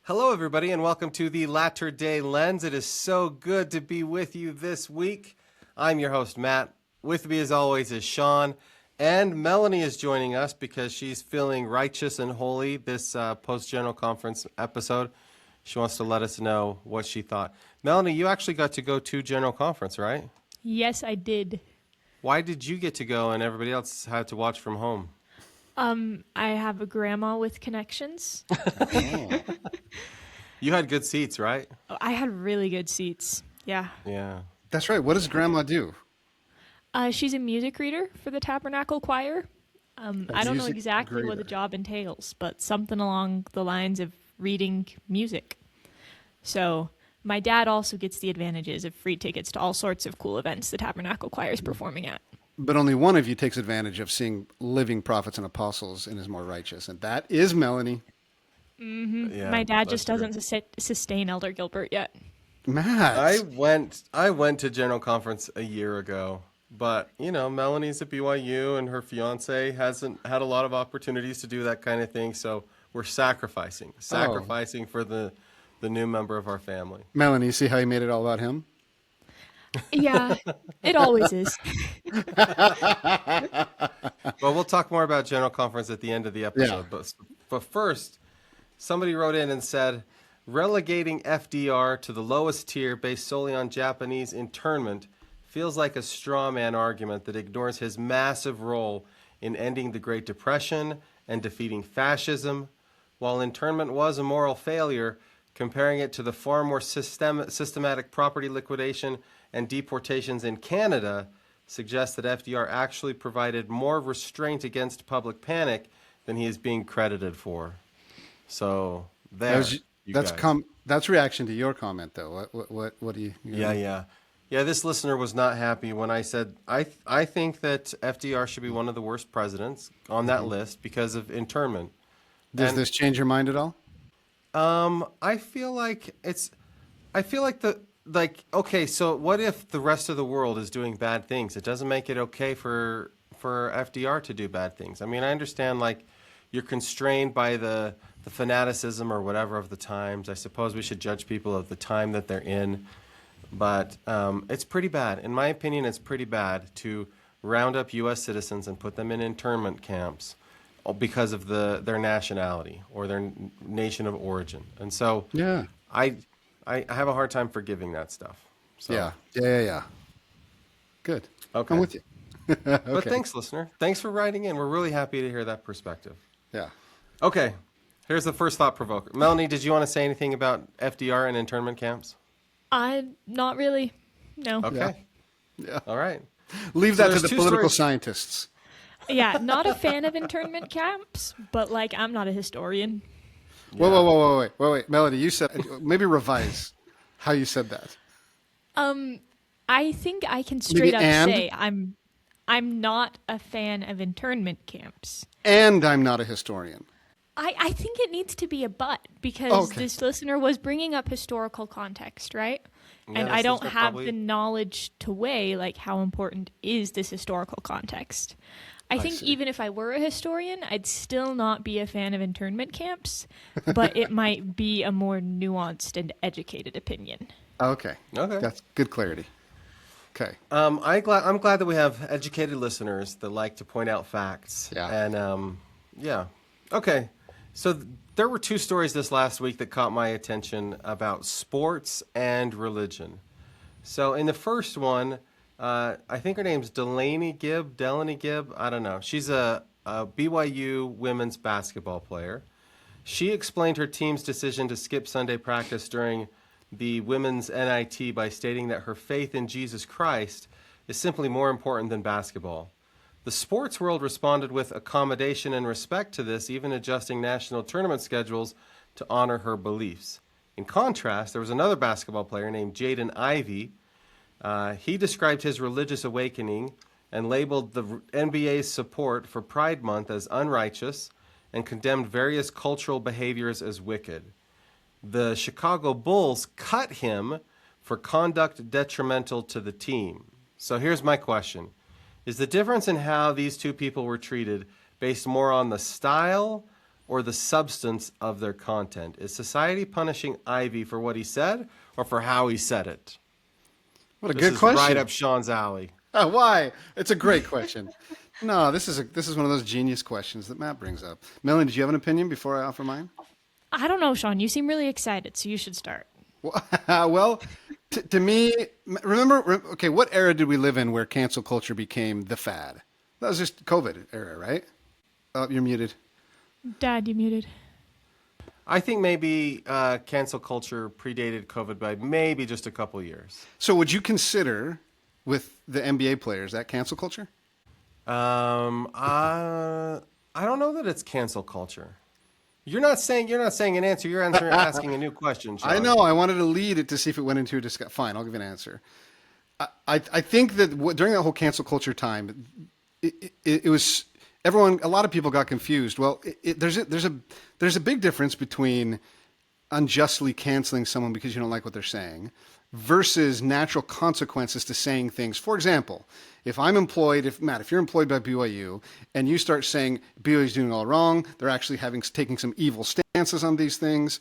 Hello, everybody, and welcome to the Latter Day Lens. It is so good to be with you this week. I'm your host, Matt. With me, as always, is Shawn. And Melanie is joining us because she's feeling righteous and holy this post-General Conference episode. She wants to let us know what she thought. Melanie, you actually got to go to General Conference, right? Yes, I did. Why did you get to go and everybody else had to watch from home? I have a grandma with connections. You had good seats, right? I had really good seats. Yeah. Yeah. That's right. What does Grandma do? She's a music reader for the Tabernacle Choir. I don't know music exactly what the grader. job entails, but something along the lines of reading music. So my dad also gets the advantages of free tickets to all sorts of cool events the Tabernacle Choir is performing at. But only one of you takes advantage of seeing living prophets and apostles and is more righteous, and that is Melanie. Yeah, My dad that's just true. doesn't sustain Elder Gilbert yet. Matt. I went to General Conference a year ago, but you know, Melanie's at BYU and her fiance hasn't had a lot of opportunities to do that kind of thing, so we're sacrificing for the new member of our family. Melanie, you see how he made it all about him? Yeah, it always is. Well, we'll talk more about General Conference at the end of the episode, but first, somebody wrote in and said, relegating FDR to the lowest tier based solely on Japanese internment feels like a straw man argument that ignores his massive role in ending the Great Depression and defeating fascism. While internment was a moral failure, comparing it to the far more systematic property liquidation and deportations in Canada suggests that FDR actually provided more restraint against public panic than he is being credited for. So that's reaction to your comment, though. What do you? Yeah. This listener was not happy when I said I think that FDR should be one of the worst presidents on that list because of internment. Does this change your mind at all? I feel like okay, so what if the rest of the world is doing bad things? It doesn't make it okay for FDR to do bad things. I mean, I understand like you're constrained by the fanaticism or whatever of the times. I suppose we should judge people of the time that they're in. But it's pretty bad. In my opinion, it's pretty bad to round up U.S. citizens and put them in internment camps because of their nationality or their nation of origin. And so I have a hard time forgiving that stuff. So. Yeah. Good. Okay. I'm with you. Okay. But thanks, listener. Thanks for writing in. We're really happy to hear that perspective. Yeah. Okay. Here's the first thought provoker. Melanie, did you want to say anything about FDR and internment camps? Not really. No. Okay. Yeah. All right. Leave that to the political scientists. Yeah, not a fan of internment camps, but like I'm not a historian. Yeah. Whoa, wait. Melody, you said, maybe revise how you said that. I think I can straight up say I'm not a fan of internment camps. And I'm not a historian. I think it needs to be a but because this listener was bringing up historical context, right? Yeah, and I don't have the knowledge to weigh like how important is this historical context. I think even if I were a historian, I'd still not be a fan of internment camps, but it might be a more nuanced and educated opinion. Okay. That's good clarity. Okay. I'm glad that we have educated listeners that like to point out facts. Yeah. And okay. So there were two stories this last week that caught my attention about sports and religion. So in the first one, I think her name's Delaney Gibb. I don't know. She's a BYU women's basketball player. She explained her team's decision to skip Sunday practice during the women's NIT by stating that her faith in Jesus Christ is simply more important than basketball. The sports world responded with accommodation and respect to this, even adjusting national tournament schedules to honor her beliefs. In contrast, there was another basketball player named Jaden Ivey. He described his religious awakening and labeled the NBA's support for Pride Month as unrighteous and condemned various cultural behaviors as wicked. The Chicago Bulls cut him for conduct detrimental to the team. So here's my question. Is the difference in how these two people were treated based more on the style or the substance of their content? Is society punishing Ivey for what he said or for how he said it? What a This good is question. right up Shawn's alley. Why? It's a great question. No, this is one of those genius questions that Matt brings up. Melanie, did you have an opinion before I offer mine? I don't know, Shawn. You seem really excited, so you should start. Well, to me, remember, okay, what era did we live in where cancel culture became the fad? That was just COVID era, right? Oh, you're muted. Dad, you muted. I think maybe cancel culture predated COVID by maybe just a couple years. So would you consider with the NBA players that cancel culture? I don't know that it's cancel culture. You're not saying an answer. You're asking a new question, Shawn. I know. I wanted to lead it to see if it went into a discussion. Fine, I'll give you an answer. I think that during that whole cancel culture time, it was everyone. A lot of people got confused. Well, there's a big difference between unjustly canceling someone because you don't like what they're saying versus natural consequences to saying things. For example, if I'm employed, if you're employed by BYU and you start saying BYU is doing all wrong, they're actually taking some evil stances on these things,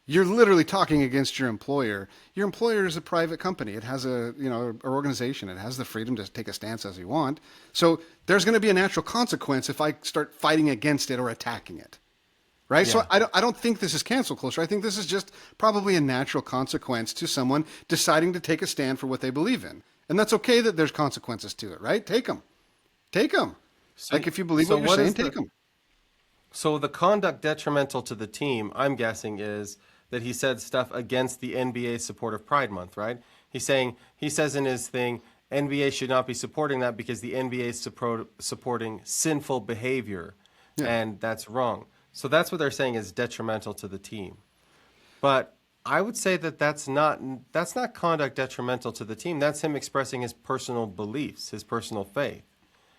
you're literally talking against your employer. Your employer is a private company. It has an organization. It has the freedom to take a stance as you want. So there's going to be a natural consequence if I start fighting against it or attacking it. Right? Yeah. So I don't think this is cancel culture. I think this is just probably a natural consequence to someone deciding to take a stand for what they believe in. And that's okay that there's consequences to it, right? Take them. Take them. So, if you believe what you're saying, take them. So the conduct detrimental to the team, I'm guessing, is that he said stuff against the NBA support of Pride Month, right? He says in his thing, NBA should not be supporting that because the NBA is supporting sinful behavior, and that's wrong. So that's what they're saying is detrimental to the team. But I would say that that's not conduct detrimental to the team. That's him expressing his personal beliefs, his personal faith.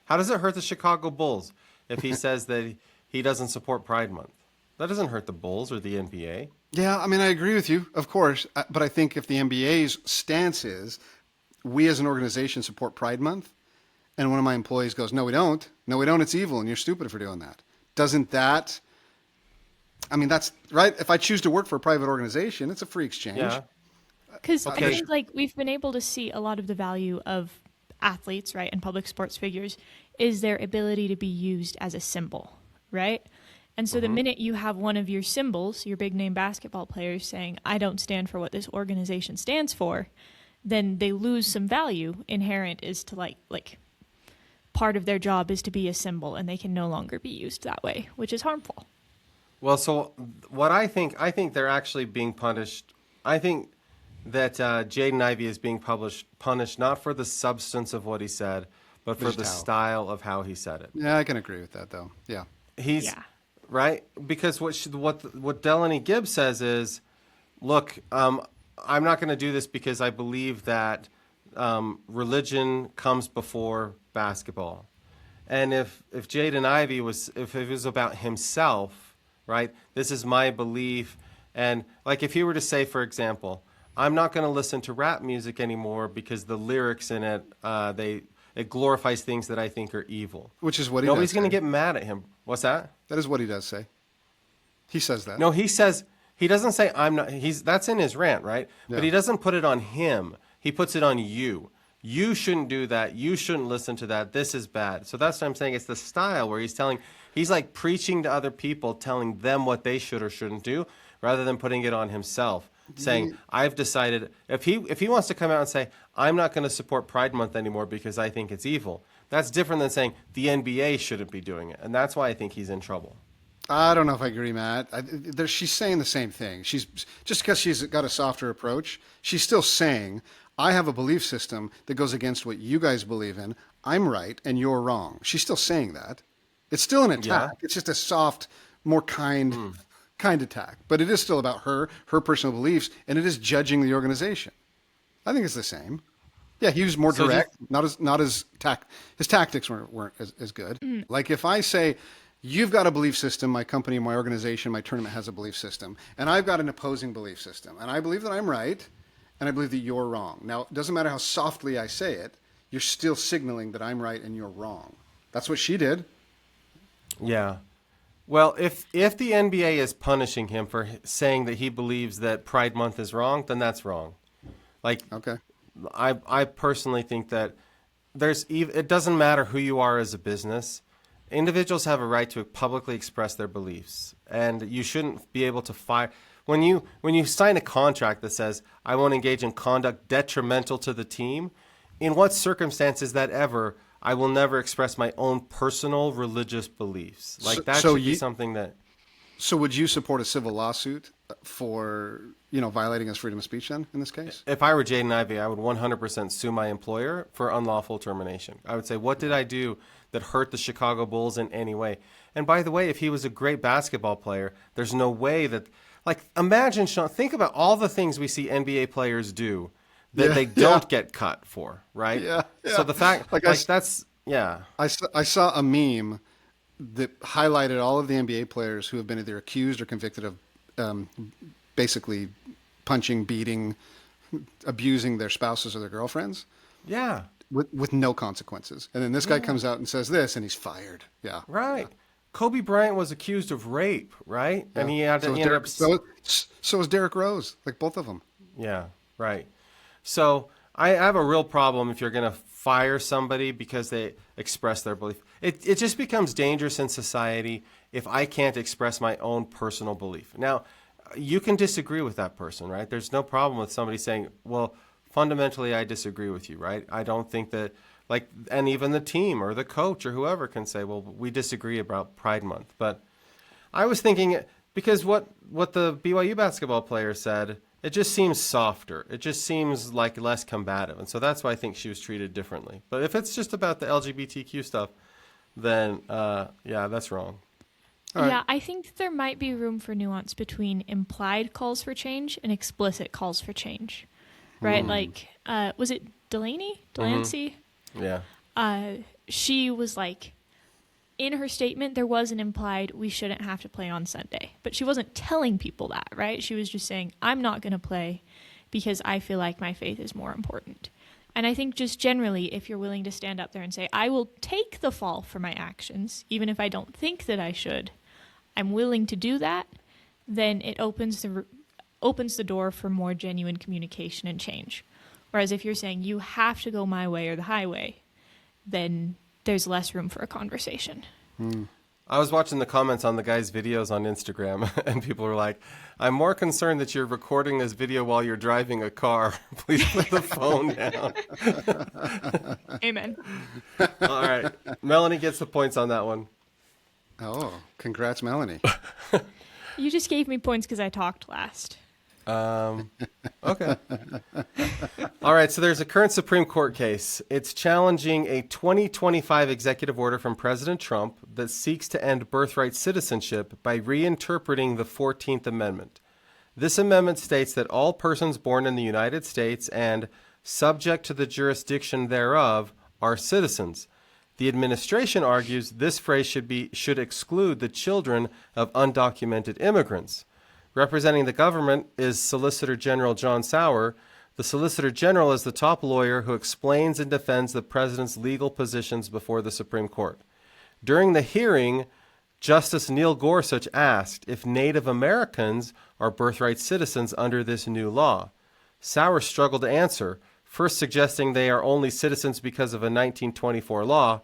How does it hurt the Chicago Bulls if he says that he doesn't support Pride Month? That doesn't hurt the Bulls or the NBA. Yeah, I mean, I agree with you, of course. But I think if the NBA's stance is, we as an organization support Pride Month, and one of my employees goes, no, we don't, it's evil, and you're stupid for doing that. Doesn't that... I mean, that's right. If I choose to work for a private organization, it's a free exchange. Yeah. Because Okay. I think like we've been able to see a lot of the value of athletes, right, and public sports figures is their ability to be used as a symbol, right? And so the minute you have one of your symbols, your big name basketball players saying, I don't stand for what this organization stands for, then they lose some value inherent is to like part of their job is to be a symbol and they can no longer be used that way, which is harmful. Well, so what I think they're actually being punished. I think that Jaden Ivey is being punished not for the substance of what he said, but for the style of how he said it. Yeah, I can agree with that, though. Yeah. Right, because what Delaney Gibb says is, look, I'm not going to do this because I believe that religion comes before basketball, and if Jaden Ivey if it was about himself. Right? This is my belief. And like if he were to say, for example, I'm not going to listen to rap music anymore because the lyrics in it, it glorifies things that I think are evil. Which is what Nobody's going to get mad at him. What's that? That is what he does say. He says that. No, he doesn't say I'm not. That's in his rant, right? Yeah. But he doesn't put it on him. He puts it on you. You shouldn't do that. You shouldn't listen to that. This is bad. So that's what I'm saying. It's the style where he's like preaching to other people, telling them what they should or shouldn't do, rather than putting it on himself, saying, I've decided, if he wants to come out and say, I'm not going to support Pride Month anymore because I think it's evil, that's different than saying the NBA shouldn't be doing it. And that's why I think he's in trouble. I don't know if I agree, Matt. She's saying the same thing. She's just because she's got a softer approach, she's still saying, I have a belief system that goes against what you guys believe in. I'm right and you're wrong. She's still saying that. It's still an attack. Yeah. It's just a soft, more kind attack. But it is still about her personal beliefs, and it is judging the organization. I think it's the same. Yeah, he was more direct. His tactics weren't as good. Like if I say, you've got a belief system, my company, my organization, my tournament has a belief system, and I've got an opposing belief system, and I believe that I'm right, and I believe that you're wrong. Now, it doesn't matter how softly I say it, you're still signaling that I'm right and you're wrong. That's what she did. Yeah. Well, if the NBA is punishing him for saying that he believes that Pride Month is wrong, then that's wrong. Like, Okay. I personally think that it doesn't matter who you are as a business. Individuals have a right to publicly express their beliefs, and you shouldn't be able to fire when you sign a contract that says I won't engage in conduct detrimental to the team. In what circumstances that ever I will never express my own personal religious beliefs. Like that should be something that. So would you support a civil lawsuit for, violating his freedom of speech then in this case? If I were Jaden Ivey, I would 100% sue my employer for unlawful termination. I would say, what did I do that hurt the Chicago Bulls in any way? And by the way, if he was a great basketball player, there's no way that, imagine, Shawn, think about all the things we see NBA players do that they don't get cut for, right? Yeah. So the fact, that's, yeah. I saw a meme that highlighted all of the NBA players who have been either accused or convicted of basically punching, beating, abusing their spouses or their girlfriends. Yeah. With no consequences. And then this guy comes out and says this, and he's fired. Yeah. Right. Kobe Bryant was accused of rape, right? Yeah. And he had to so was Derrick Rose, like both of them. Yeah, right. So I have a real problem if you're going to fire somebody because they express their belief. It just becomes dangerous in society if I can't express my own personal belief. Now, you can disagree with that person, right? There's no problem with somebody saying, well, fundamentally, I disagree with you, right? I don't think that, and even the team or the coach or whoever can say, well, we disagree about Pride Month. But I was thinking, because what the BYU basketball player said, it just seems softer. It just seems like less combative. And so that's why I think she was treated differently. But if it's just about the LGBTQ stuff, then, that's wrong. Right. Yeah, I think there might be room for nuance between implied calls for change and explicit calls for change. Right? Was it Delaney? Delancey? Mm-hmm. Yeah. She was in her statement, there was an implied we shouldn't have to play on Sunday. But she wasn't telling people that, right? She was just saying, I'm not going to play because I feel like my faith is more important. And I think just generally, if you're willing to stand up there and say, I will take the fall for my actions, even if I don't think that I should, I'm willing to do that, then it opens the door for more genuine communication and change. Whereas if you're saying you have to go my way or the highway, then there's less room for a conversation. I was watching the comments on the guy's videos on Instagram, and people were like, I'm more concerned that you're recording this video while you're driving a car. Please put the phone down. Amen. All right. Melanie gets the points on that one. Oh, congrats, Melanie. You just gave me points because I talked last. Okay. All right, so there's a current Supreme Court case. It's challenging a 2025 executive order from President Trump that seeks to end birthright citizenship by reinterpreting the 14th Amendment. This amendment states that all persons born in the United States and subject to the jurisdiction thereof are citizens. The administration argues this phrase should exclude the children of undocumented immigrants. Representing the government is Solicitor General John Sauer. The Solicitor General is the top lawyer who explains and defends the president's legal positions before the Supreme Court. During the hearing, Justice Neil Gorsuch asked if Native Americans are birthright citizens under this new law. Sauer struggled to answer, first suggesting they are only citizens because of a 1924 law.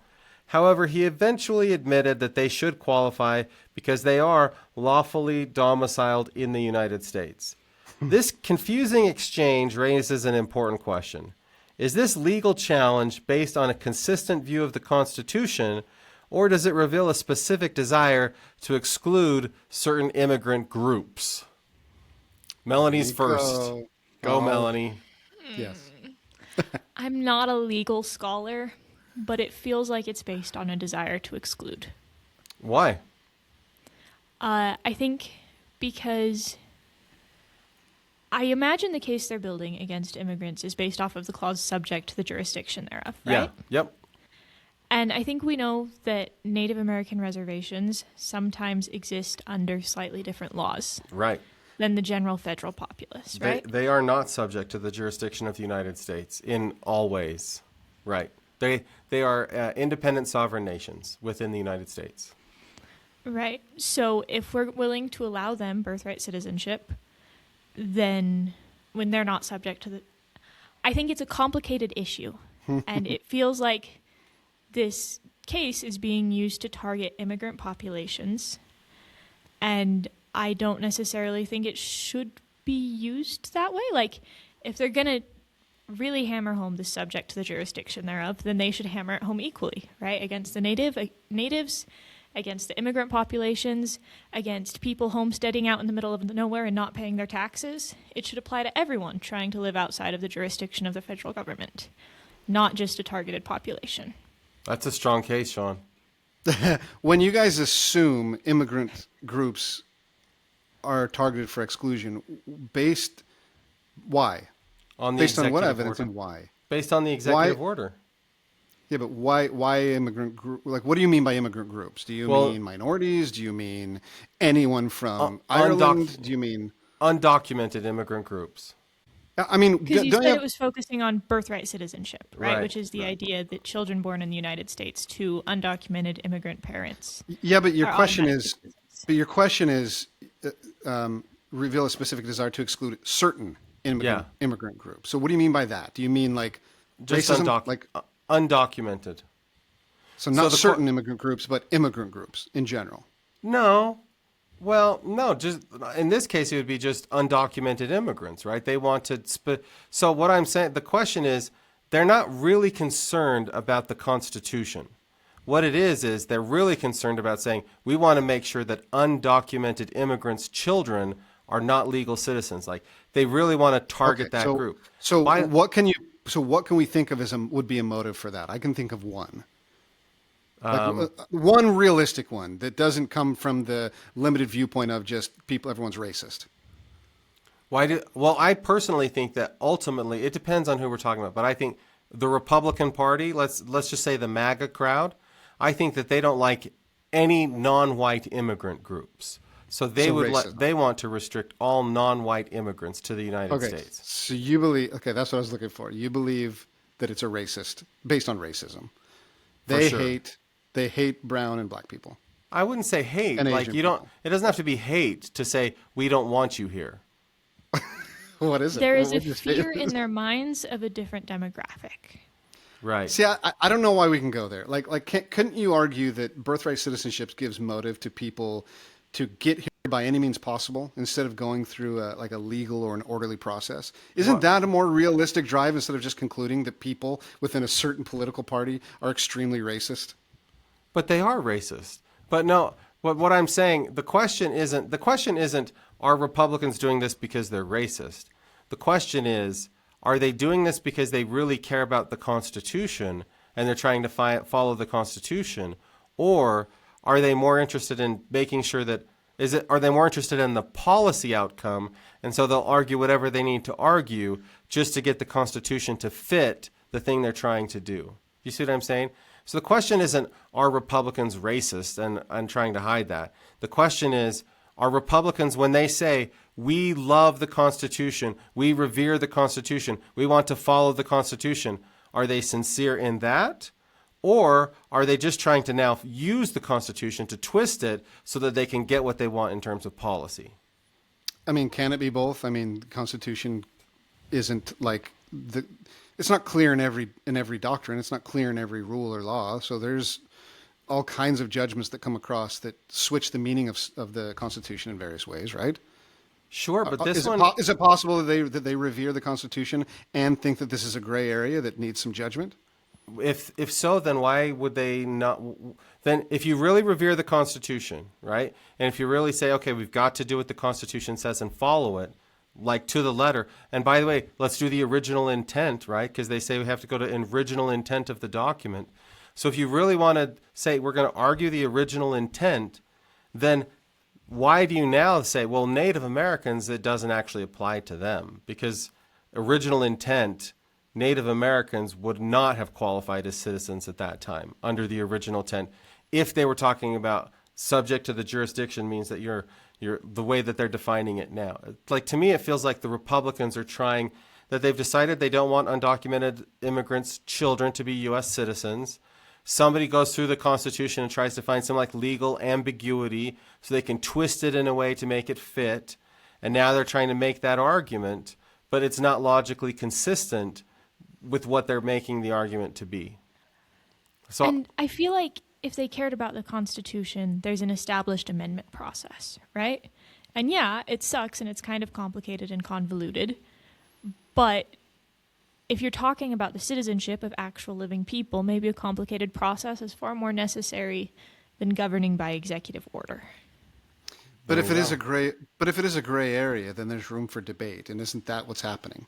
However, he eventually admitted that they should qualify because they are lawfully domiciled in the United States. This confusing exchange raises an important question. Is this legal challenge based on a consistent view of the Constitution, or does it reveal a specific desire to exclude certain immigrant groups? Melanie's first. Go, Melanie. Yes. I'm not a legal scholar, but it feels like it's based on a desire to exclude. Why? I think because I imagine the case they're building against immigrants is based off of the clause subject to the jurisdiction thereof, right? Yeah, yep. And I think we know that Native American reservations sometimes exist under slightly different laws. Right. Than the general federal populace, right? They are not subject to the jurisdiction of the United States in all ways. Right. They are independent sovereign nations within the United States. Right. So if we're willing to allow them birthright citizenship, then when they're not subject to the... I think it's a complicated issue. And it feels like this case is being used to target immigrant populations. And I don't necessarily think it should be used that way. Like, if they're going to really hammer home the subject to the jurisdiction thereof, then they should hammer it home equally, right? Against the natives, against the immigrant populations, against people homesteading out in the middle of nowhere and not paying their taxes. It should apply to everyone trying to live outside of the jurisdiction of the federal government, not just a targeted population. That's a strong case, Shawn. When you guys assume immigrant groups are targeted for exclusion, why? Based on what evidence order. and why? Based on the executive order. Yeah, but why immigrant group? Like, what do you mean by immigrant groups? Do you mean minorities? Do you mean anyone from Ireland? Do you mean undocumented immigrant groups? I mean, because you said it was focusing on birthright citizenship, right? Which is the idea that children born in the United States to undocumented immigrant parents. Yeah, but your question is, reveal a specific desire to exclude certain immigrant groups. So what do you mean by that? Do you mean like just racism, undocumented? So not certain immigrant groups, but immigrant groups in general. No. Well, no, just in this case, it would be just undocumented immigrants, right? They want to... So what I'm saying, the question is, they're not really concerned about the Constitution. What it is they're really concerned about saying, we want to make sure that undocumented immigrants' children are not legal citizens. Like, they really want to target that group. So what can we think of as would be a motive for that? I can think of one. One realistic one that doesn't come from the limited viewpoint of just everyone's racist. Well, I personally think that ultimately it depends on who we're talking about, but I think the Republican Party, let's just say the MAGA crowd, I think that they don't like any non-white immigrant groups. So they want to restrict all non-white immigrants to the United States. So you believe, that's what I was looking for. You believe that it's a racist based on racism. They hate brown and black people. I wouldn't say hate. And like Asian you don't. It doesn't have to be hate to say we don't want you here. What is it? There is a fear in their minds of a different demographic. Right. See, I don't know why we can go there. Couldn't you argue that birthright citizenship gives motive to people to get here by any means possible instead of going through a legal or an orderly process? Isn't that a more realistic drive instead of just concluding that people within a certain political party are extremely racist? But they are racist. But no, what I'm saying, the question isn't are Republicans doing this because they're racist? The question is, are they doing this because they really care about the Constitution and they're trying to follow the Constitution? Or are they more interested in making sure that, are they more interested in the policy outcome? And so they'll argue whatever they need to argue just to get the Constitution to fit the thing they're trying to do. You see what I'm saying? So the question isn't, are Republicans racist and trying to hide that? The question is, are Republicans, when they say, we love the Constitution, we revere the Constitution, we want to follow the Constitution, are they sincere in that? Or are they just trying to now use the Constitution to twist it so that they can get what they want in terms of policy? I mean, can it be both? I mean, the Constitution isn't it's not clear in every doctrine. It's not clear in every rule or law. So there's all kinds of judgments that come across that switch the meaning of the Constitution in various ways, right? Sure, but is it possible that they revere the Constitution and think that this is a gray area that needs some judgment? If so, then why would they not? Then if you really revere the Constitution, right, and if you really say, okay, we've got to do what the Constitution says and follow it, like to the letter. And by the way, let's do the original intent, right? Because they say we have to go to the original intent of the document. So if you really want to say we're going to argue the original intent, then why do you now say, well, Native Americans, it doesn't actually apply to them? Because original intent, Native Americans would not have qualified as citizens at that time under the original intent. If they were talking about subject to the jurisdiction means that you're the way that they're defining it now. Like, to me, it feels like the Republicans are trying, that they've decided they don't want undocumented immigrants' children to be U.S. citizens. somebody goes through the Constitution and tries to find some like legal ambiguity so they can twist it in a way to make it fit. And now they're trying to make that argument, but it's not logically consistent with what they're making the argument to be. So, and I feel like if they cared about the Constitution, there's an established amendment process, right? And yeah, it sucks and it's kind of complicated and convoluted, but if you're talking about the citizenship of actual living people, maybe a complicated process is far more necessary than governing by executive order. But if it is a gray area, then there's room for debate, and isn't that what's happening?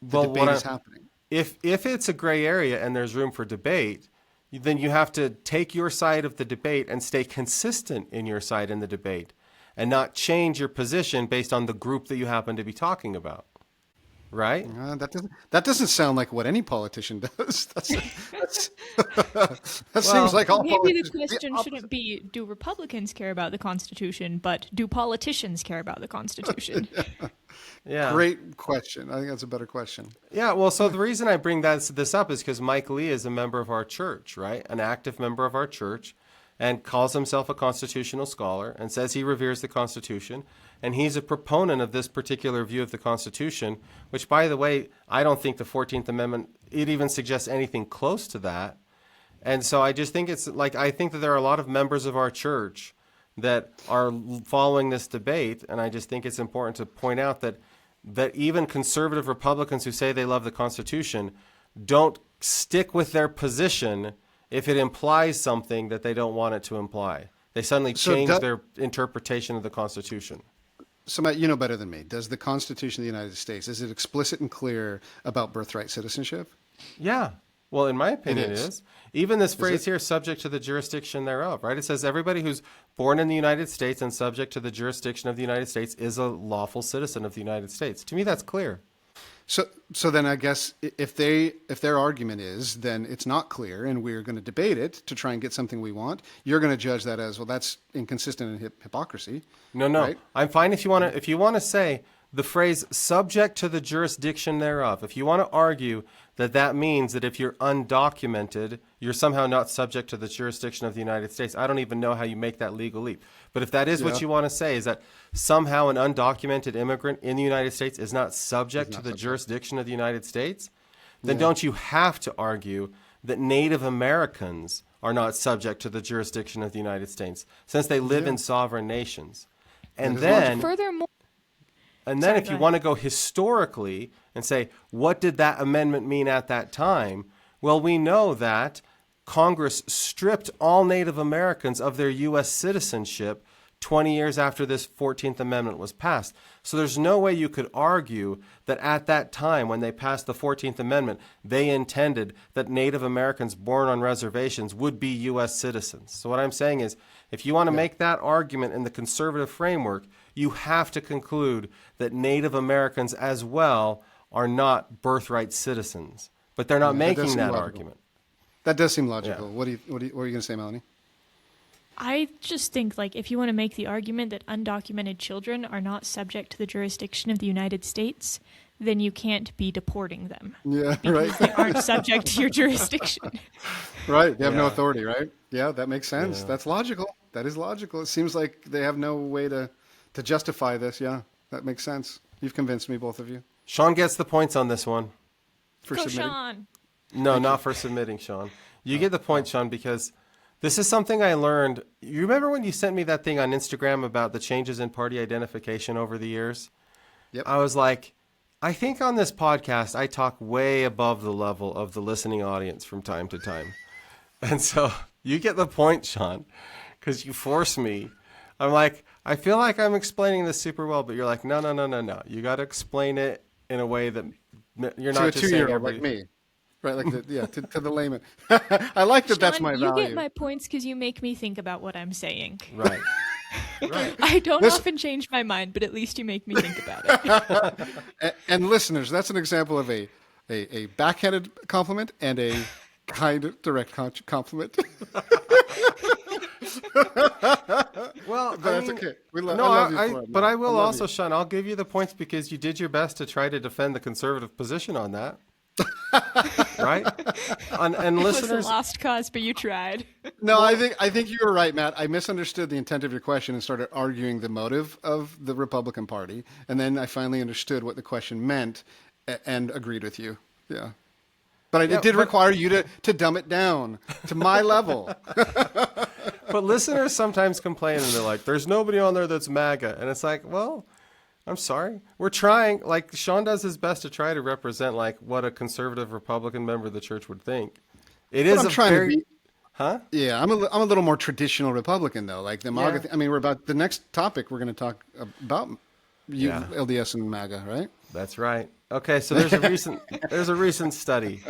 The debate is happening. If it's a gray area and there's room for debate, then you have to take your side of the debate and stay consistent in your side in the debate, and not change your position based on the group that you happen to be talking about. Right? That doesn't sound like what any politician does. That seems like all maybe politicians. the question shouldn't be, do Republicans care about the Constitution, but do politicians care about the Constitution? Yeah. Great question. I think that's a better question. Yeah, well, so the reason I bring this up is because Mike Lee is a member of our church, right? An active member of our church, and calls himself a constitutional scholar and says he reveres the Constitution. And he's a proponent of this particular view of the Constitution, which, by the way, I don't think the 14th Amendment, it even suggests anything close to that. And so I just think I think that there are a lot of members of our church that are following this debate. And I just think it's important to point out that even conservative Republicans who say they love the Constitution don't stick with their position if it implies something that they don't want it to imply. They suddenly change their interpretation of the Constitution. So, Matt, you know better than me. Does the Constitution of the United States, is it explicit and clear about birthright citizenship? Yeah. Well, in my opinion, it is. Even this phrase here, subject to the jurisdiction thereof, right? It says everybody who's born in the United States and subject to the jurisdiction of the United States is a lawful citizen of the United States. To me, that's clear. So then I guess if their argument is then it's not clear and we're going to debate it to try and get something we want, you're going to judge that as, well, that's inconsistent and hypocrisy. No. Right? I'm fine if you want to say the phrase subject to the jurisdiction thereof. If you want to argue that means that if you're undocumented, you're somehow not subject to the jurisdiction of the United States. I don't even know how you make that legal leap. But if that is what you want to say, is that somehow an undocumented immigrant in the United States is not subject to the jurisdiction of the United States, then don't you have to argue that Native Americans are not subject to the jurisdiction of the United States, since they live in sovereign nations? And then, furthermore, if you want to go historically and say, what did that amendment mean at that time? Well, we know that Congress stripped all Native Americans of their U.S. citizenship 20 years after this 14th Amendment was passed. So there's no way you could argue that at that time when they passed the 14th Amendment, they intended that Native Americans born on reservations would be U.S. citizens. So what I'm saying is, if you want to make that argument in the conservative framework, you have to conclude that Native Americans as well are not birthright citizens. But they're not making that argument. That does seem logical. Yeah. What are you going to say, Melanie? I just think, if you want to make the argument that undocumented children are not subject to the jurisdiction of the United States, then you can't be deporting them. Yeah, because they aren't subject to your jurisdiction. Right. They have no authority, right? Yeah, that makes sense. Yeah. That's logical. That is logical. It seems like they have no way to justify this. Yeah, that makes sense. You've convinced me, both of you. Shawn gets the points on this one. For Go, submitting. Shawn. No, not for submitting, Shawn. You get the point, Shawn, because this is something I learned. You remember when you sent me that thing on Instagram about the changes in party identification over the years? Yep. I was like, I think on this podcast, I talk way above the level of the listening audience from time to time. And so you get the point, Shawn, because you force me. I'm like, I feel like I'm explaining this super well, but you're like, no. You got to explain it in a way that you're not just saying two-year-old like me. Right, to the layman. I like that. Shawn, that's my value. You get my points because you make me think about what I'm saying. Right. Right. I don't often change my mind, but at least you make me think about it. And listeners, that's an example of a backhanded compliment and a kind, direct compliment. Well, but that's okay. I love you for it. But I will also, you. Shawn, I'll give you the points because you did your best to try to defend the conservative position on that. right? And It was a listeners, lost cause, but you tried. No, I think you were right, Matt. I misunderstood the intent of your question and started arguing the motive of the Republican Party, and then I finally understood what the question meant and agreed with you. Yeah. But it did require you to dumb it down to my level. but listeners sometimes complain and they're like, "There's nobody on there that's MAGA," and it's like, well, I'm sorry. We're trying. Like Shawn does his best to try to represent like what a conservative Republican member of the church would think. It is I'm trying to be. Huh? Yeah, I'm a little more traditional Republican though. Like the MAGA. I mean, we're about the next topic. We're going to talk about LDS and MAGA, right? That's right. Okay, so there's a recent study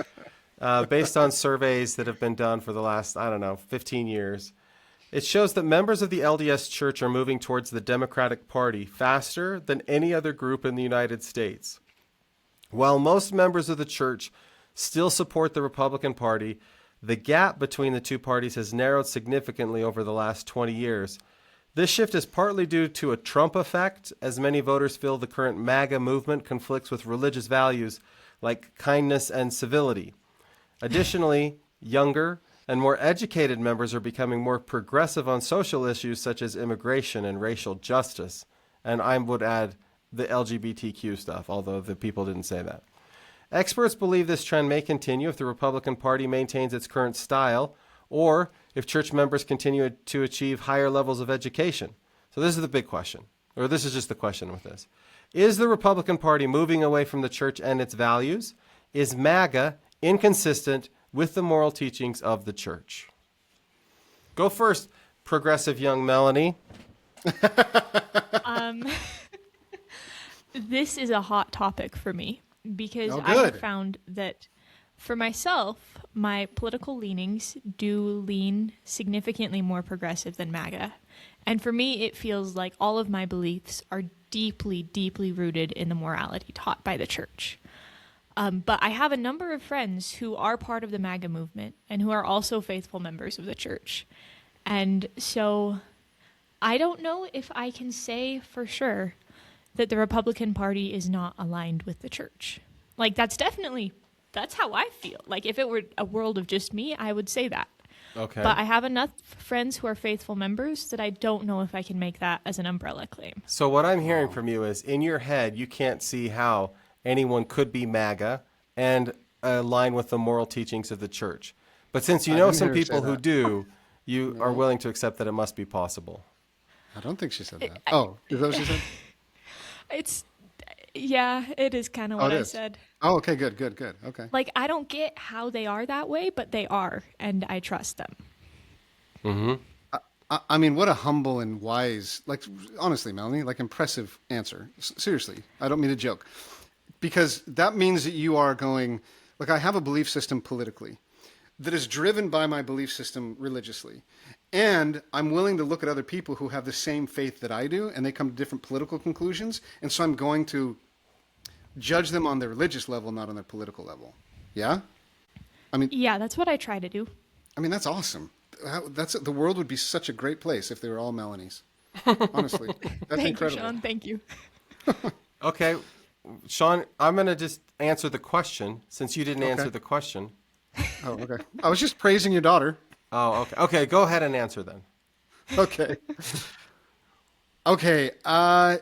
based on surveys that have been done for the last 15 years. It shows that members of the LDS Church are moving towards the Democratic Party faster than any other group in the United States. While most members of the church still support the Republican Party, the gap between the two parties has narrowed significantly over the last 20 years. This shift is partly due to a Trump effect, as many voters feel the current MAGA movement conflicts with religious values like kindness and civility. Additionally, younger and more educated members are becoming more progressive on social issues such as immigration and racial justice. And I would add the LGBTQ stuff, although the people didn't say that. Experts believe this trend may continue if the Republican Party maintains its current style or if church members continue to achieve higher levels of education. So this is the big question, or this is just the question with this. Is the Republican Party moving away from the church and its values? Is MAGA inconsistent with the moral teachings of the church? Go first, progressive young Melanie. This is a hot topic for me because Oh, I good. have found that for myself, my political leanings do lean significantly more progressive than MAGA. And for me, it feels like all of my beliefs are deeply, deeply rooted in the morality taught by the church. But I have a number of friends who are part of the MAGA movement and who are also faithful members of the church. And so I don't know if I can say for sure that the Republican Party is not aligned with the church. Like, that's how I feel. Like, if it were a world of just me, I would say that. Okay. But I have enough friends who are faithful members that I don't know if I can make that as an umbrella claim. So what I'm hearing from you is, in your head, you can't see how anyone could be MAGA and align with the moral teachings of the church. But since you know some people who do, you are willing to accept that it must be possible. I don't think she said that. Oh, is that what she said? It is kind of what I said. Oh, okay, good. Okay. Like, I don't get how they are that way, but they are, and I trust them. Mm-hmm. I mean, what a humble and wise, like, honestly, Melanie, like, impressive answer. Seriously, I don't mean to joke. Because that means that you are going, like, I have a belief system politically that is driven by my belief system religiously. And I'm willing to look at other people who have the same faith that I do, and they come to different political conclusions. And so I'm going to judge them on their religious level, not on their political level. Yeah? Yeah, that's what I try to do. I mean, that's awesome. The world would be such a great place if they were all Melanies. Honestly, that's Thank incredible. you, Shawn. Thank you. Okay, Shawn, I'm going to just answer the question since you didn't answer the question. Oh, okay. I was just praising your daughter. Oh, okay. Okay, go ahead and answer then. Okay. Okay. I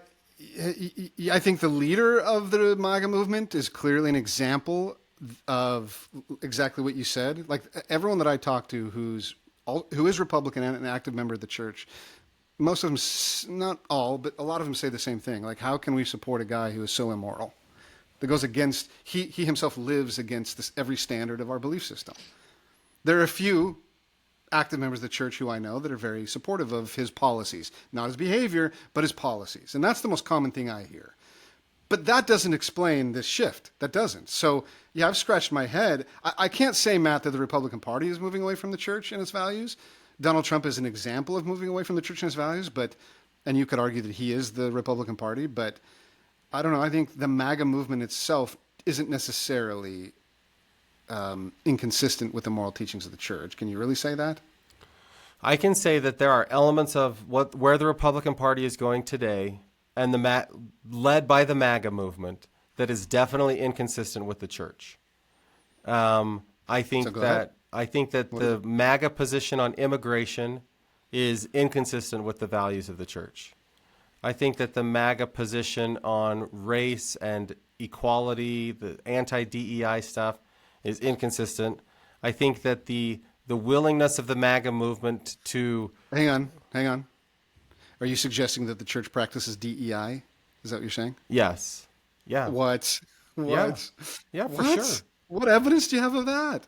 think the leader of the MAGA movement is clearly an example of exactly what you said. Like, everyone that I talk to who is Republican and an active member of the church, most of them, not all, but a lot of them say the same thing. Like, how can we support a guy who is so immoral? That goes against, he himself lives against every standard of our belief system. There are a few active members of the church who I know that are very supportive of his policies. Not his behavior, but his policies. And that's the most common thing I hear. But that doesn't explain this shift. That doesn't. So, yeah, I've scratched my head. I can't say, Matt, that the Republican Party is moving away from the church and its values. Donald Trump is an example of moving away from the church and its values, and you could argue that he is the Republican Party, but I don't know. I think the MAGA movement itself isn't necessarily inconsistent with the moral teachings of the church. Can you really say that? I can say that there are elements of where the Republican Party is going today and led by the MAGA movement that is definitely inconsistent with the church. I think go ahead. that the MAGA position on immigration is inconsistent with the values of the church. I think that the MAGA position on race and equality, the anti-DEI stuff, is inconsistent. I think that the willingness of the MAGA movement to... Hang on. Are you suggesting that the church practices DEI? Is that what you're saying? Yes. Yeah. What? Yeah, for What? sure. What evidence do you have of that?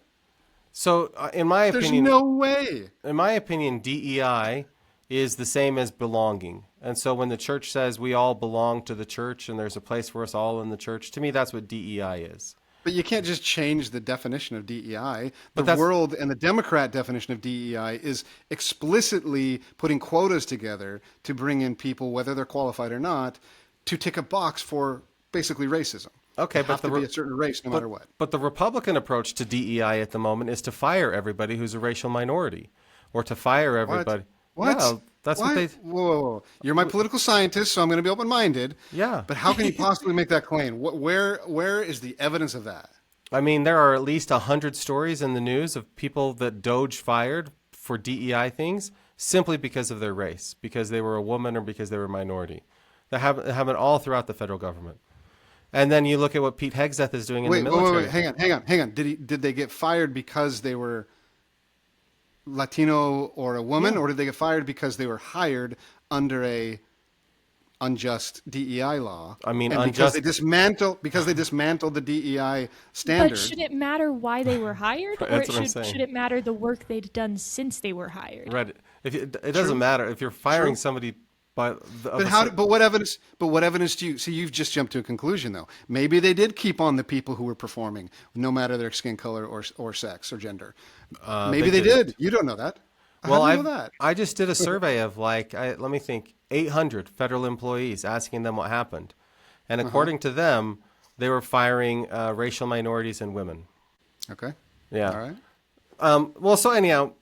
So, in my There's opinion... no way. In my opinion, DEI is the same as belonging. And so when the church says we all belong to the church and there's a place for us all in the church, to me, that's what DEI is. But you can't just change the definition of DEI. But The world and the Democrat definition of DEI is explicitly putting quotas together to bring in people, whether they're qualified or not, to tick a box for basically racism. Okay, They have to be a certain race no matter what. But the Republican approach to DEI at the moment is to fire everybody who's a racial minority, or to fire everybody. What? Yeah, that's what they... Whoa. You're my political scientist, so I'm going to be open-minded. Yeah. But how can you possibly make that claim? Where is the evidence of that? I mean, there are at least 100 stories in the news of people that Doge fired for DEI things simply because of their race, because they were a woman or because they were a minority. That happen all throughout the federal government. And then you look at what Pete Hegseth is doing in the military. Wait, hang on. Did they get fired because they were Latino or a woman, or did they get fired because they were hired under a unjust DEI law? I mean, and unjust... because they dismantled the DEI standard. But should it matter why they were hired, or That's what I'm saying. should it matter the work they'd done since they were hired? Right. It doesn't matter if you're firing somebody. But what evidence do you see? You've just jumped to a conclusion, though. Maybe they did keep on the people who were performing, no matter their skin color or sex or gender. Maybe they did. You don't know that. Well, How do you know that? I just did a survey of let me think, 800 federal employees, asking them what happened, and according to them, they were firing racial minorities and women. Okay. Yeah. All right. Well, so anyhow.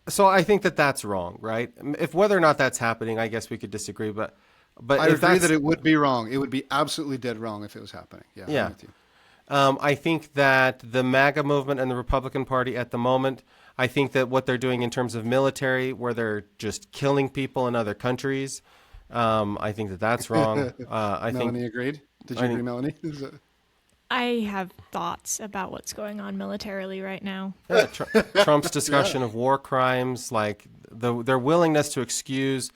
So I think that that's wrong, right? If whether or not that's happening, I guess we could disagree. But I agree that it would be wrong. It would be absolutely dead wrong if it was happening. Yeah. I'm with you. I think that the MAGA movement and the Republican Party at the moment, I think that what they're doing in terms of military, where they're just killing people in other countries, I think that that's wrong. Melanie agreed. Did you agree, Melanie? I have thoughts about what's going on militarily right now. Yeah, Trump's discussion of war crimes, like their willingness to excuse,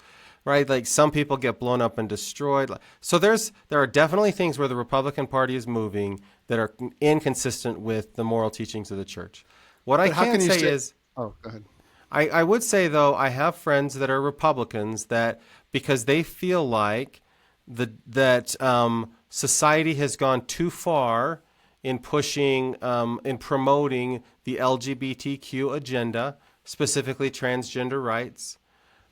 right? Like some people get blown up and destroyed. So there are definitely things where the Republican Party is moving that are inconsistent with the moral teachings of the church. What I can say is... Oh, go ahead. I would say, though, I have friends that are Republicans that because they feel like that society has gone too far in pushing, in promoting the LGBTQ agenda, specifically transgender rights.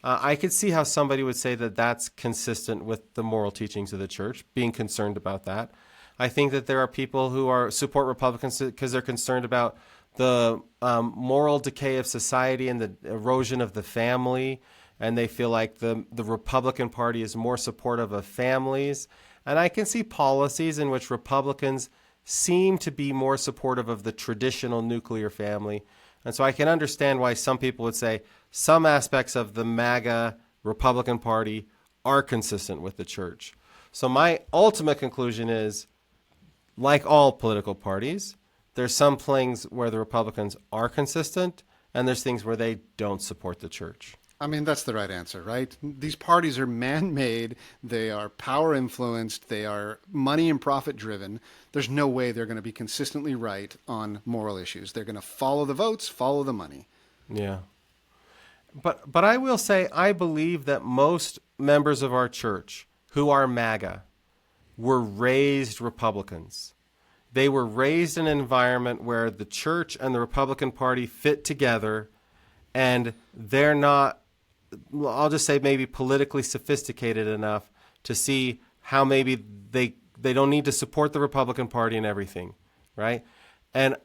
I could see how somebody would say that that's consistent with the moral teachings of the church, being concerned about that. I think that there are people who support Republicans because they're concerned about the moral decay of society and the erosion of the family, and they feel like the Republican Party is more supportive of families. And I can see policies in which Republicans seem to be more supportive of the traditional nuclear family. And so I can understand why some people would say some aspects of the MAGA Republican Party are consistent with the church. So my ultimate conclusion is, like all political parties, there's some things where the Republicans are consistent, and there's things where they don't support the church. I mean, that's the right answer, right? These parties are man-made. They are power-influenced. They are money and profit-driven. There's no way they're going to be consistently right on moral issues. They're going to follow the votes, follow the money. Yeah. But I will say I believe that most members of our church who are MAGA were raised Republicans. They were raised in an environment where the church and the Republican Party fit together, and they're not, I'll just say maybe politically sophisticated enough to see how maybe they don't need to support the Republican Party and everything, right? And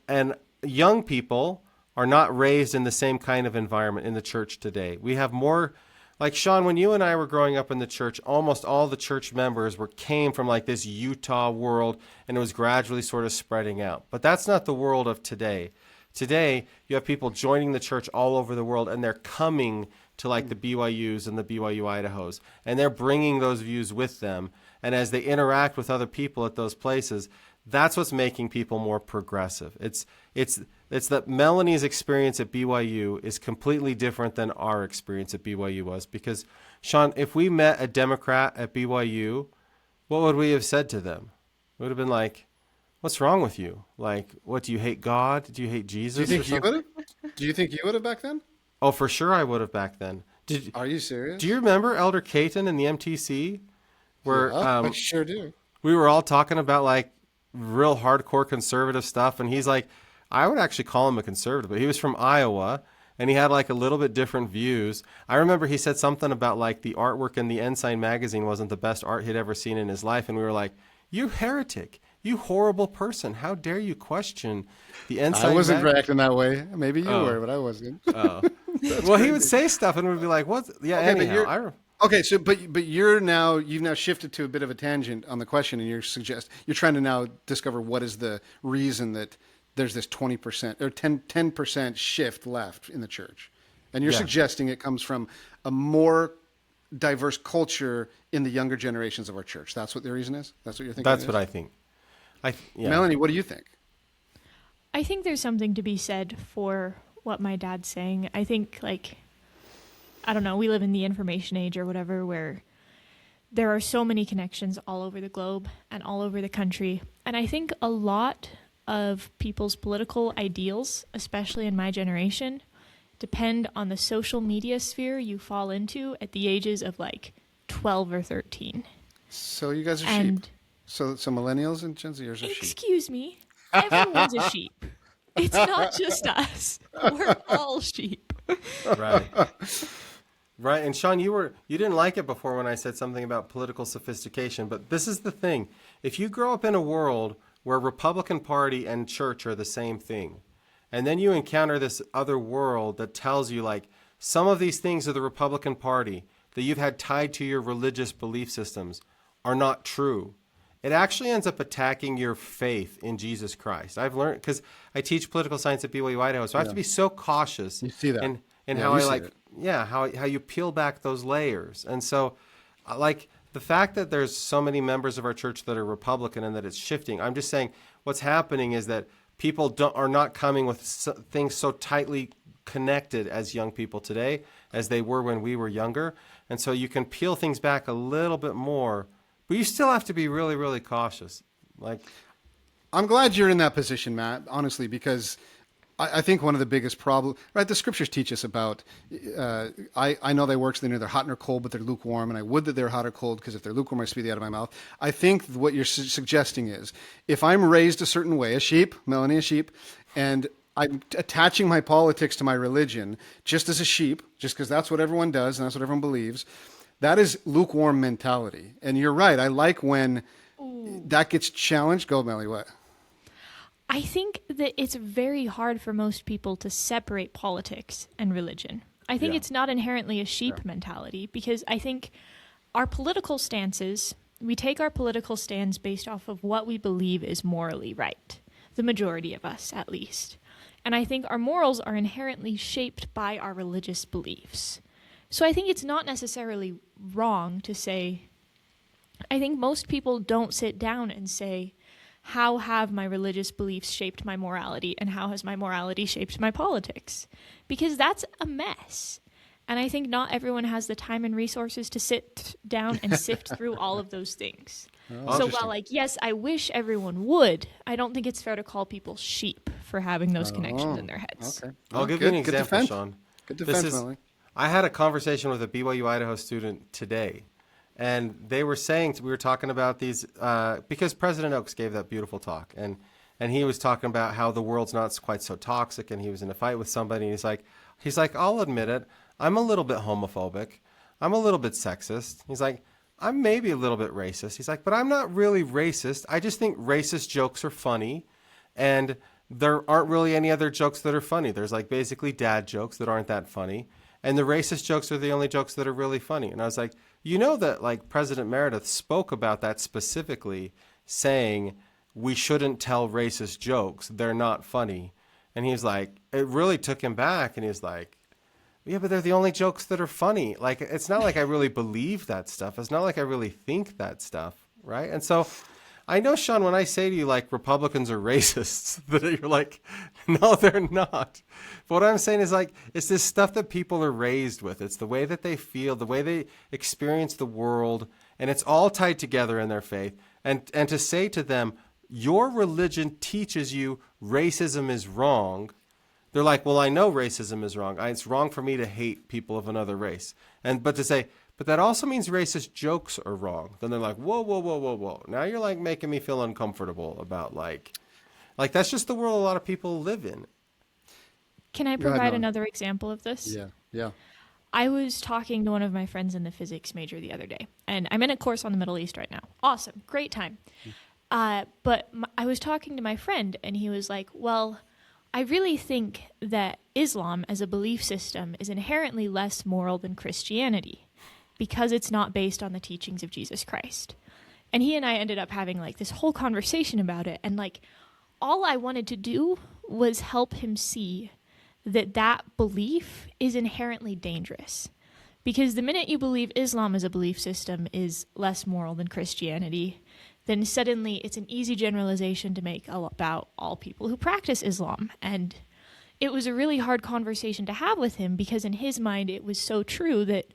young people are not raised in the same kind of environment in the church today. We have more Like, Shawn, when you and I were growing up in the church, almost all the church members came from like this Utah world, and it was gradually sort of spreading out. But that's not the world of today. Today, you have people joining the church all over the world, and they're coming to like the BYUs and the BYU Idahos, and they're bringing those views with them. And as they interact with other people at those places, that's what's making people more progressive. It's that Melanie's experience at BYU is completely different than our experience at BYU was. Because, Shawn, if we met a Democrat at BYU, what would we have said to them? It would have been like, what's wrong with you? Like, what, do you hate God? Do you hate Jesus? Do you think you would have back then? Oh, for sure I would have back then. Are you serious? Do you remember Elder Caton and the MTC? Where I sure do. We were all talking about like real hardcore conservative stuff, and he's like, I would actually call him a conservative, but he was from Iowa, and he had like a little bit different views. I remember he said something about like the artwork in the Ensign magazine wasn't the best art he'd ever seen in his life, and we were like, you heretic, you horrible person, how dare you question the Ensign I wasn't reacting that way. Maybe you were, but I wasn't. Oh. Well, he would say stuff, and we'd be like, what? Yeah, okay, anyhow. Okay, so but you've now shifted to a bit of a tangent on the question, and you're trying to now discover what is the reason that there's this 20% or 10% shift left in the church, and you're suggesting it comes from a more diverse culture in the younger generations of our church. That's what the reason is. That's what you're thinking. That's what I think. Melanie, what do you think? I think there's something to be said for what my dad's saying. I think, like, I don't know, we live in the information age or whatever, where there are so many connections all over the globe and all over the country. And I think a lot of people's political ideals, especially in my generation, depend on the social media sphere you fall into at the ages of like 12 or 13. So you guys are sheep. So millennials and Gen Zers are sheep. Excuse me. Everyone's a sheep. It's not just us. We're all sheep. Right. Right. And Shawn, you didn't like it before when I said something about political sophistication, but this is the thing. If you grow up in a world where Republican Party and church are the same thing, and then you encounter this other world that tells you like some of these things of the Republican Party that you've had tied to your religious belief systems are not true, it actually ends up attacking your faith in Jesus Christ. I've learned, because I teach political science at BYU Idaho, so I have to be so cautious. You see that. And how I like, how you peel back those layers. And so, like, the fact that there's so many members of our church that are Republican and that it's shifting, I'm just saying what's happening is that people are not coming with things so tightly connected as young people today as they were when we were younger. And so you can peel things back a little bit more, but you still have to be really, really cautious. Like, I'm glad you're in that position, Matt, honestly, because I think one of the biggest problems, right, the scriptures teach us about, I know thy works, they're neither hot nor cold, but they're lukewarm, and I would that they're hot or cold, because if they're lukewarm, I spew thee out of my mouth. I think what you're suggesting is, if I'm raised a certain way, a sheep, Melanie, a sheep, and I'm attaching my politics to my religion, just as a sheep, just because that's what everyone does, and that's what everyone believes, that is lukewarm mentality. And you're right, I like when that gets challenged. Go, Melanie, what? I think that it's very hard for most people to separate politics and religion. I think it's not inherently a sheep mentality, because I think our political stances, we take our political stands based off of what we believe is morally right, the majority of us at least. And I think our morals are inherently shaped by our religious beliefs. So I think it's not necessarily wrong to say, I think most people don't sit down and say, how have my religious beliefs shaped my morality, and how has my morality shaped my politics? Because that's a mess. And I think not everyone has the time and resources to sit down and sift through all of those things. So while, like, yes, I wish everyone would, I don't think it's fair to call people sheep for having those connections in their heads. Okay. I'll give you an example, Shawn. Good defense, Melanie. I had a conversation with a BYU Idaho student today, and they were saying, we were talking about these, because President Oaks gave that beautiful talk, and he was talking about how the world's not quite so toxic, and he was in a fight with somebody, and he's like, I'll admit it, I'm a little bit homophobic, I'm a little bit sexist. He's like, I'm maybe a little bit racist. He's like, but I'm not really racist. I just think racist jokes are funny, and there aren't really any other jokes that are funny. There's like basically dad jokes that aren't that funny. and the racist jokes are the only jokes that are really funny. And I was like, you know that like President Meredith spoke about that specifically, saying we shouldn't tell racist jokes. They're not funny. And he's like, it really took him back. And he's like, yeah, but they're the only jokes that are funny. Like, it's not like I really believe that stuff. It's not like I really think that stuff, right? And so I know, Shawn, when I say to you, like, Republicans are racists, that you're like, no, they're not. But what I'm saying is, like, it's this stuff that people are raised with. It's the way that they feel, the way they experience the world, and it's all tied together in their faith. And to say to them, your religion teaches you racism is wrong, they're like, well, I know racism is wrong. It's wrong for me to hate people of another race. But to say, but that also means racist jokes are wrong. Then they're like, whoa, whoa, whoa, whoa, whoa. Now you're like making me feel uncomfortable about like that's just the world a lot of people live in. Can I provide another example of this? Yeah. I was talking to one of my friends in the physics major the other day, and I'm in a course on the Middle East right now. Awesome. Great time. But I was talking to my friend, and he was like, well, I really think that Islam as a belief system is inherently less moral than Christianity because it's not based on the teachings of Jesus Christ. And he and I ended up having like this whole conversation about it. And like all I wanted to do was help him see that that belief is inherently dangerous. Because the minute you believe Islam as a belief system is less moral than Christianity, then suddenly it's an easy generalization to make about all people who practice Islam. And it was a really hard conversation to have with him because in his mind it was so true that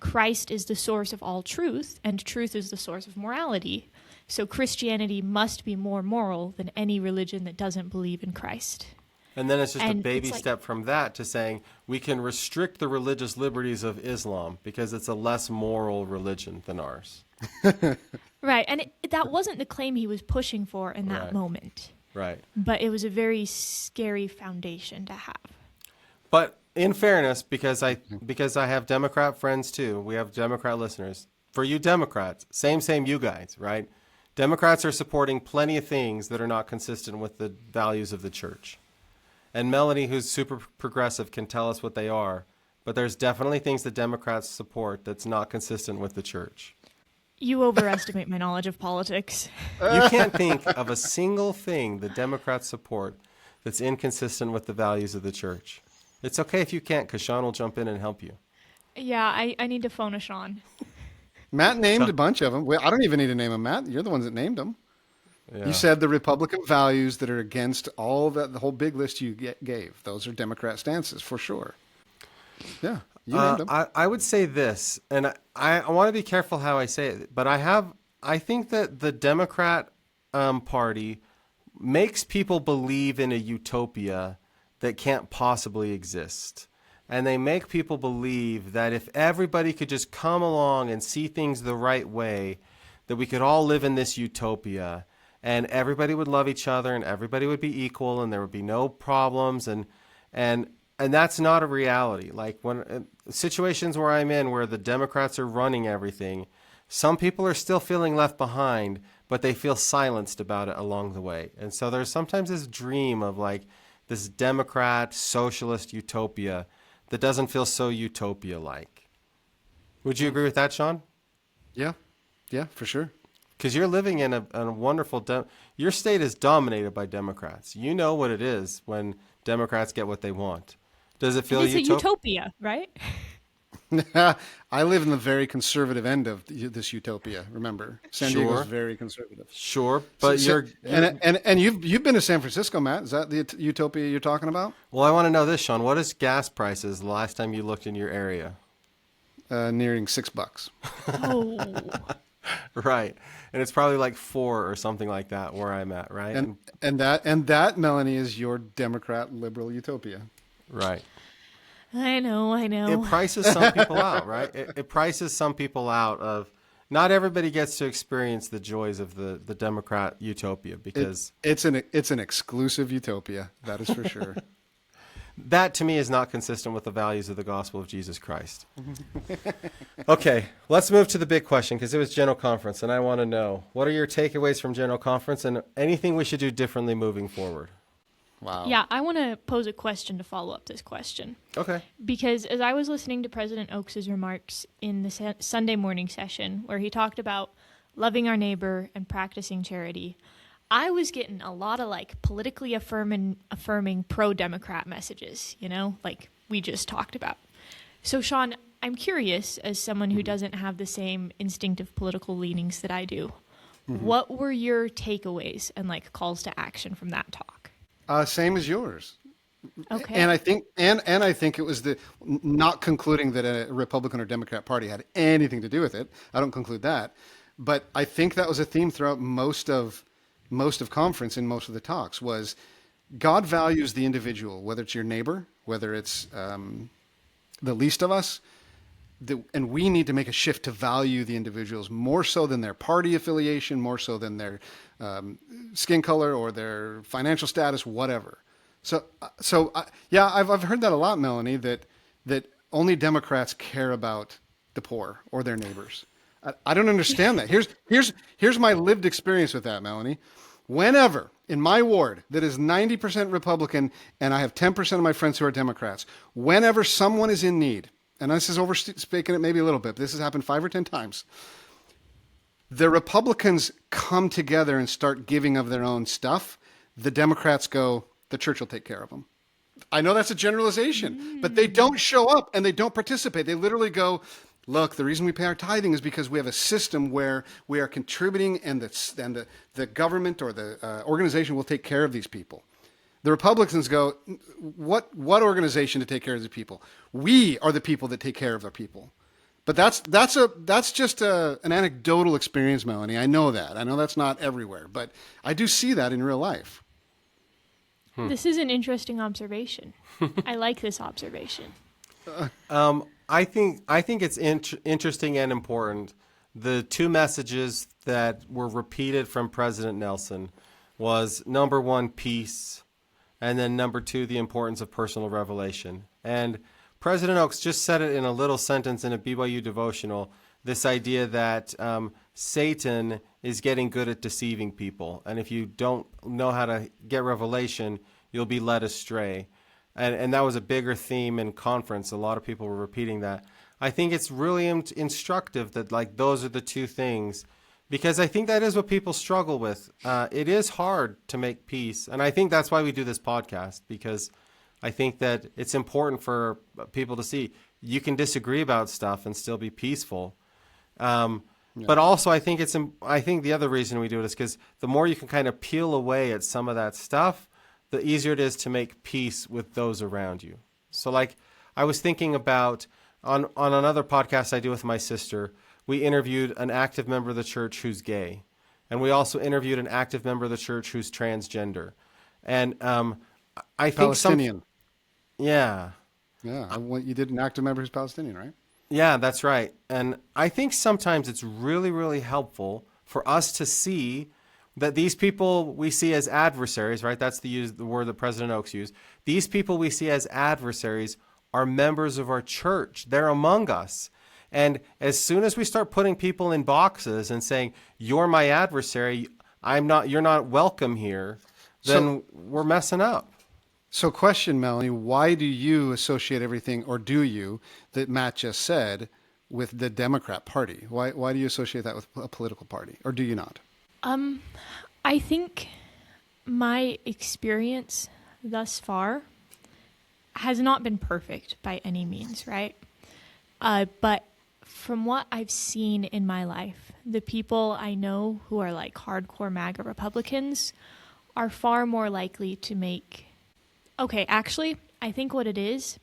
Christ is the source of all truth and truth is the source of morality. So Christianity must be more moral than any religion that doesn't believe in Christ. And then it's just a baby step from that to saying we can restrict the religious liberties of Islam because it's a less moral religion than ours. Right. And that wasn't the claim he was pushing for in that moment. Right. But it was a very scary foundation to have. But in fairness, because I have Democrat friends too, we have Democrat listeners. For you Democrats, same you guys, right? Democrats are supporting plenty of things that are not consistent with the values of the church. And Melanie, who's super progressive, can tell us what they are. But there's definitely things that Democrats support that's not consistent with the church. You overestimate my knowledge of politics. You can't think of a single thing the Democrats support that's inconsistent with the values of the church. It's okay if you can't, because Shawn will jump in and help you. Yeah, I need to phone a Shawn. Matt named a bunch of them. Well, I don't even need to name them, Matt. You're the ones that named them. Yeah. You said the Republican values that are against all that, the whole big list you gave. Those are Democrat stances for sure. Yeah, you named them. I would say this, and I want to be careful how I say it, but I think that the Democrat Party makes people believe in a utopia that can't possibly exist. And they make people believe that if everybody could just come along and see things the right way, that we could all live in this utopia and everybody would love each other and everybody would be equal and there would be no problems. And that's not a reality. Like when situations where I'm in where the Democrats are running everything, some people are still feeling left behind, but they feel silenced about it along the way. And so there's sometimes this dream of like this Democrat socialist utopia that doesn't feel so utopia-like. Would you agree with that, Shawn? Yeah, for sure. Because you're living in a wonderful... your state is dominated by Democrats. You know what it is when Democrats get what they want. Does it feel It's a utopia, right? I live in the very conservative end of this utopia. Remember, San Diego's very conservative. Sure, but and you've been to San Francisco, Matt. Is that the utopia you're talking about? Well, I want to know this, Shawn. What is gas prices the last time you looked in your area? Nearing $6. Oh, right, and it's probably like 4 or something like that where I'm at, right? And that Melanie is your Democrat liberal utopia. Right. I know. It prices some people out, right? It prices some people out of... Not everybody gets to experience the joys of the Democrat utopia because... It's an exclusive utopia, that is for sure. That, to me, is not consistent with the values of the gospel of Jesus Christ. Okay, let's move to the big question because it was General Conference, and I want to know, what are your takeaways from General Conference and anything we should do differently moving forward? Wow. Yeah, I want to pose a question to follow up this question. Okay. Because as I was listening to President Oaks' remarks in the Sunday morning session, where he talked about loving our neighbor and practicing charity, I was getting a lot of like politically affirming pro-Democrat messages, like we just talked about. So Shawn, I'm curious, as someone who doesn't have the same instinctive political leanings that I do, what were your takeaways and like calls to action from that talk? Same as yours. Okay. And I think I think it was the not concluding that a Republican or Democrat party had anything to do with it. I don't conclude that, but I think that was a theme throughout most of conference and most of the talks was God values the individual, whether it's your neighbor, whether it's the least of us, and we need to make a shift to value the individuals more so than their party affiliation, more so than their skin color or their financial status, whatever. So yeah, I've heard that a lot, Melanie, that only Democrats care about the poor or their neighbors. I don't understand that. Here's my lived experience with that, Melanie. Whenever in my ward that is 90% Republican and I have 10% of my friends who are Democrats, whenever someone is in need, and this is overspeaking it maybe a little bit, but this has happened 5 or 10 times, the Republicans come together and start giving of their own stuff. The Democrats go, the church will take care of them. I know that's a generalization, but they don't show up and they don't participate. They literally go, look, the reason we pay our tithing is because we have a system where we are contributing and the government or the organization will take care of these people. The Republicans go, what organization to take care of the people? We are the people that take care of our people. But that's just an anecdotal experience, Melanie. I know that. I know that's not everywhere, but I do see that in real life. This is an interesting observation. I like this observation. I think it's interesting and important. The two messages that were repeated from President Nelson was number one, peace, and then number two, the importance of personal revelation. And President Oaks just said it in a little sentence in a BYU devotional, this idea that Satan is getting good at deceiving people. And if you don't know how to get revelation, you'll be led astray. And that was a bigger theme in conference. A lot of people were repeating that. I think it's really instructive that like those are the two things, because I think that is what people struggle with. It is hard to make peace. And I think that's why we do this podcast, because I think that it's important for people to see you can disagree about stuff and still be peaceful. But also I think the other reason we do it is because the more you can kind of peel away at some of that stuff, the easier it is to make peace with those around you. So like I was thinking about on another podcast I do with my sister, we interviewed an active member of the church who's gay. And we also interviewed an active member of the church who's transgender. And I think Palestinian. Yeah. Yeah. You did an active member who's Palestinian, right? Yeah, that's right. And I think sometimes it's really, really helpful for us to see that these people we see as adversaries, right? That's the word that President Oaks used. These people we see as adversaries are members of our church. They're among us. And as soon as we start putting people in boxes and saying, you're my adversary, you're not welcome here, then we're messing up. So question, Melanie, why do you associate everything, or do you, that Matt just said with the Democrat Party? Why do you associate that with a political party, or do you not? I think my experience thus far has not been perfect by any means, right? But from what I've seen in my life, the people I know who are like hardcore MAGA Republicans are far more likely to make... Okay, actually, I think what it is,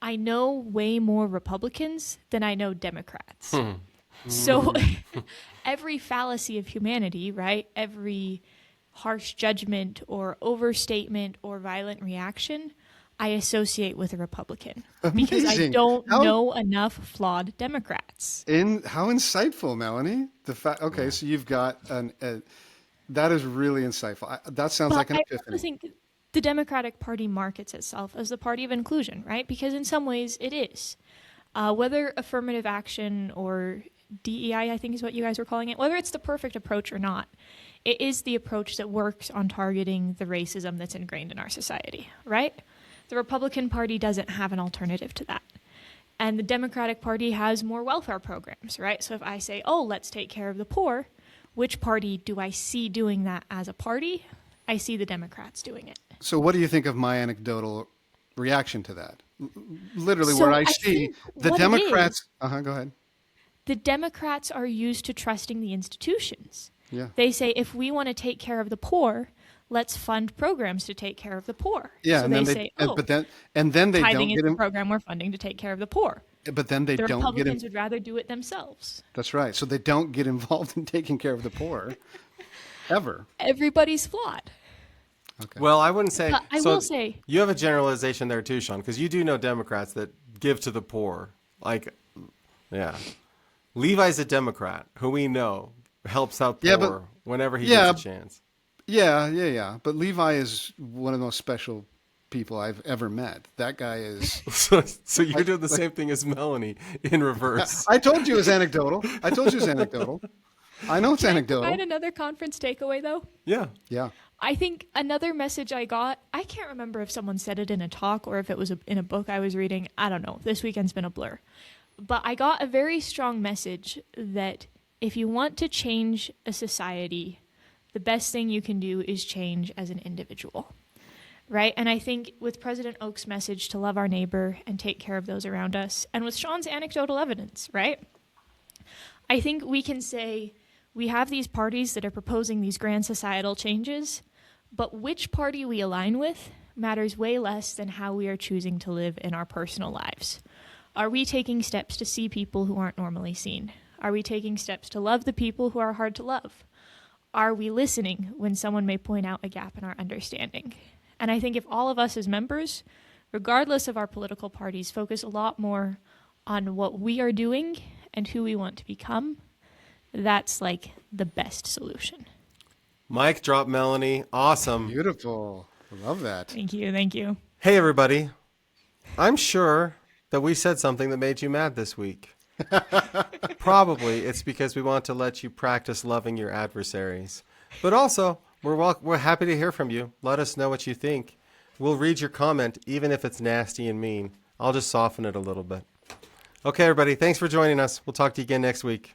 I know way more Republicans than I know Democrats. So every fallacy of humanity, right? Every harsh judgment or overstatement or violent reaction, I associate with a Republican. Amazing. Because I don't know enough flawed Democrats. How insightful, Melanie. Okay, so you've got that is really insightful. That sounds like an epiphany. I also think the Democratic Party markets itself as the party of inclusion, right? Because in some ways it is. Whether affirmative action or DEI, I think is what you guys were calling it, whether it's the perfect approach or not, it is the approach that works on targeting the racism that's ingrained in our society, right? The Republican Party doesn't have an alternative to that. And the Democratic Party has more welfare programs, right? So if I say, oh, let's take care of the poor, which party do I see doing that as a party? I see the Democrats doing it. So what do you think of my anecdotal reaction to that? Literally, So where I I see think the what it Democrats. is- Go ahead. The Democrats are used to trusting the institutions. Yeah. They say, if we want to take care of the poor, let's fund programs to take care of the poor. Yeah, so and they then say, and then they tithing don't is get the him. program we're funding to take care of the poor. But then they The don't get him. Republicans would rather do it themselves. That's right. So they don't get involved in taking care of the poor, ever. Everybody's flawed. Okay. Well, I wouldn't say. But I will say- you have a generalization there too, Shawn, because you do know Democrats that give to the poor. Like, yeah, Levi's a Democrat who we know helps out poor Yeah, but- whenever he yeah, gets a chance. Yeah. But Levi is one of the most special people I've ever met. That guy is. So you're doing the same thing as Melanie in reverse. I told you it was anecdotal. I know it's anecdotal. I had another conference takeaway, though. Yeah. Yeah. I think another message I got, I can't remember if someone said it in a talk or if it was in a book I was reading. I don't know. This weekend's been a blur. But I got a very strong message that if you want to change a society, the best thing you can do is change as an individual. Right? And I think with President Oak's message to love our neighbor and take care of those around us, and with Shawn's anecdotal evidence, right? I think we can say we have these parties that are proposing these grand societal changes, but which party we align with matters way less than how we are choosing to live in our personal lives. Are we taking steps to see people who aren't normally seen? Are we taking steps to love the people who are hard to love? Are we listening when someone may point out a gap in our understanding? And I think if all of us as members, regardless of our political parties, focus a lot more on what we are doing and who we want to become, that's like the best solution. Mic drop, Melanie. Awesome. Beautiful. I love that. Thank you. Thank you. Hey, everybody. I'm sure that we said something that made you mad this week. Probably it's because we want to let you practice loving your adversaries. But also, we're happy to hear from you. Let us know what you think. We'll read your comment, even if it's nasty and mean. I'll just soften it a little bit. Okay, everybody. Thanks for joining us. We'll talk to you again next week.